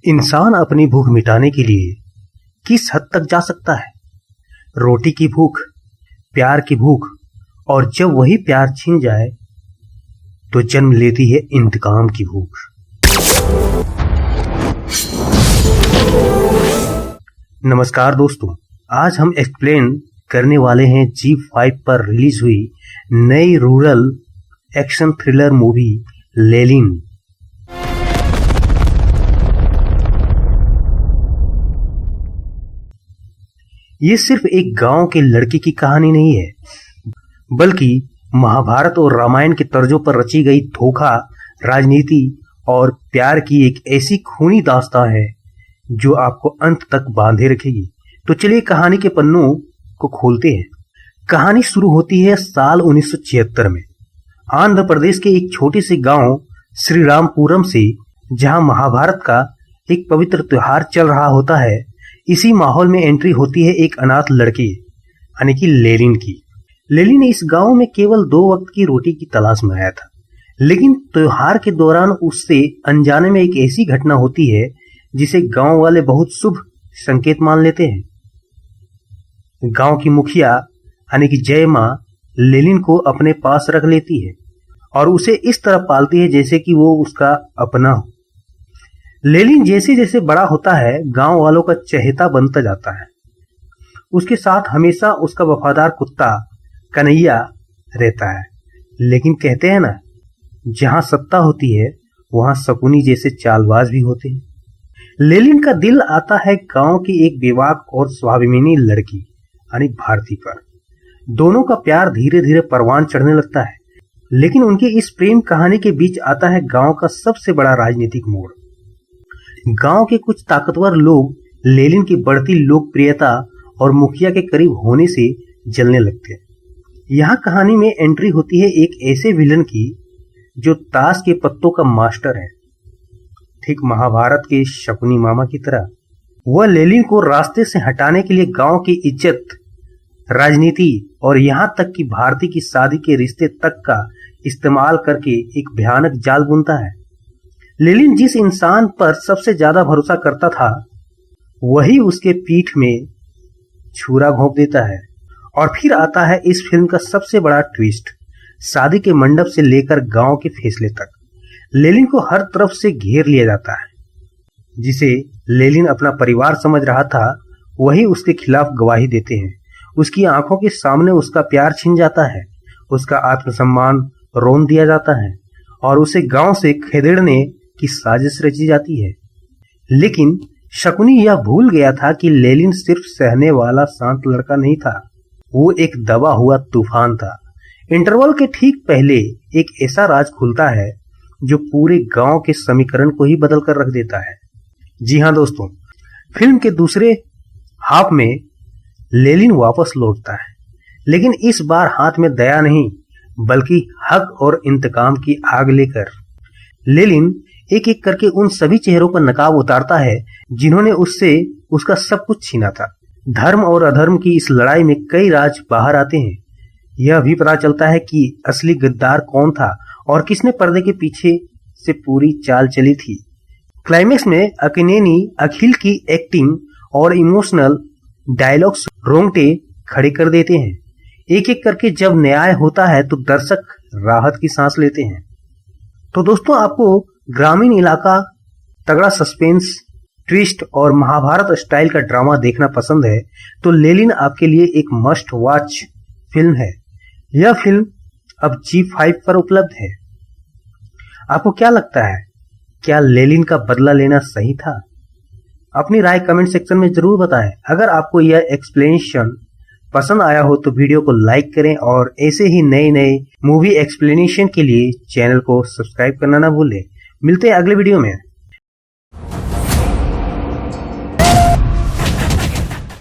इंसान अपनी भूख मिटाने के लिए किस हद तक जा सकता है? रोटी की भूख, प्यार की भूख, और जब वही प्यार छिन जाए तो जन्म लेती है इंतकाम की भूख। नमस्कार दोस्तों, आज हम एक्सप्लेन करने वाले हैं G5 पर रिलीज हुई नई रूरल एक्शन थ्रिलर मूवी लेलिन। ये सिर्फ एक गांव के लड़के की कहानी नहीं है, बल्कि महाभारत और रामायण के तर्जों पर रची गई धोखा, राजनीति और प्यार की एक ऐसी खूनी दास्तां है जो आपको अंत तक बांधे रखेगी। तो चलिए कहानी के पन्नों को खोलते हैं। कहानी शुरू होती है साल 1976 में आंध्र प्रदेश के एक छोटे से गांव श्रीरामपुरम से, जहां महाभारत का एक पवित्र त्योहार चल रहा होता है। इसी माहौल में एंट्री होती है एक अनाथ लड़के यानी कि लेलिन की। लेलिन इस गांव में केवल 2 वक्त की रोटी की तलाश में आया था, लेकिन त्योहार के दौरान उससे अनजाने में एक ऐसी घटना होती है जिसे गांव वाले बहुत शुभ संकेत मान लेते हैं। गांव की मुखिया यानी कि जय मां लेलिन को अपने पास रख लेती है और उसे इस तरह पालती है जैसे कि वो उसका अपना हो। लेलिन जैसे जैसे बड़ा होता है, गांव वालों का चहेता बनता जाता है। उसके साथ हमेशा उसका वफादार कुत्ता कन्हैया रहता है। लेकिन कहते हैं ना, जहां सत्ता होती है वहां शकुनी जैसे चालबाज भी होते हैं। लेलिन का दिल आता है गांव की एक बेबाक और स्वाभिमानी लड़की यानी भारती पर। दोनों का प्यार धीरे धीरे परवान चढ़ने लगता है, लेकिन उनकी इस प्रेम कहानी के बीच आता है गांव का सबसे बड़ा राजनीतिक मोड़। गांव के कुछ ताकतवर लोग लेलिन की बढ़ती लोकप्रियता और मुखिया के करीब होने से जलने लगते हैं। यहाँ कहानी में एंट्री होती है एक ऐसे विलन की जो ताश के पत्तों का मास्टर है, ठीक महाभारत के शकुनी मामा की तरह। वह लेलिन को रास्ते से हटाने के लिए गांव की इज्जत, राजनीति और यहाँ तक कि भारती की शादी के रिश्ते तक का इस्तेमाल करके एक भयानक जाल बुनता है। लेलिन जिस इंसान पर सबसे ज्यादा भरोसा करता था, वही उसके पीठ में छुरा घोंप देता है। और फिर आता है इस फिल्म का सबसे बड़ा ट्विस्ट। शादी के मंडप से लेकर गांव के फैसले तक लेलिन को हर तरफ से घेर लिया जाता है। जिसे लेलिन अपना परिवार समझ रहा था, वही उसके खिलाफ गवाही देते हैं। उसकी आंखों के सामने उसका प्यार छिन जाता है, उसका आत्मसम्मान रौंद दिया जाता है और उसे गांव से खदेड़ने की साजिश रची जाती है। लेकिन शकुनी यह भूल गया था कि लेलिन सिर्फ सहने वाला शांत लड़का नहीं था, वो एक दबा हुआ तूफान था। इंटरवल के ठीक पहले एक ऐसा राज खुलता है जो पूरे गांव के समीकरण को ही बदल कर रख देता है। जी हाँ दोस्तों, फिल्म के दूसरे हाफ में लेलिन वापस लौटता है, लेकिन इस बार हाथ में दया नहीं बल्कि हक और इंतकाम की आग लेकर। लेलिन एक एक करके उन सभी चेहरों पर नकाब उतारता है जिन्होंने उससे उसका सब कुछ छीना था। धर्म और अधर्म की इस लड़ाई में कई राज बाहर आते हैं। यह भी पता चलता है कि असली गद्दार कौन था और किसने पर्दे के पीछे से पूरी चाल चली थी। क्लाइमेक्स में अक्किनेनी अखिल की एक्टिंग और इमोशनल डायलॉग्स रोंगटे खड़े कर देते हैं। एक एक करके जब न्याय होता है तो दर्शक राहत की सांस लेते हैं। तो दोस्तों, आपको ग्रामीण इलाका, तगड़ा सस्पेंस, ट्विस्ट और महाभारत स्टाइल का ड्रामा देखना पसंद है तो लेलिन आपके लिए एक मस्ट वॉच फिल्म है। यह फिल्म अब G5 पर उपलब्ध है। आपको क्या लगता है, क्या लेलिन का बदला लेना सही था? अपनी राय कमेंट सेक्शन में जरूर बताएं। अगर आपको यह एक्सप्लेनेशन पसंद आया हो तो वीडियो को लाइक करें और ऐसे ही नए नए मूवी एक्सप्लेनेशन के लिए चैनल को सब्सक्राइब करना ना भूलें। मिलते हैं अगले वीडियो में।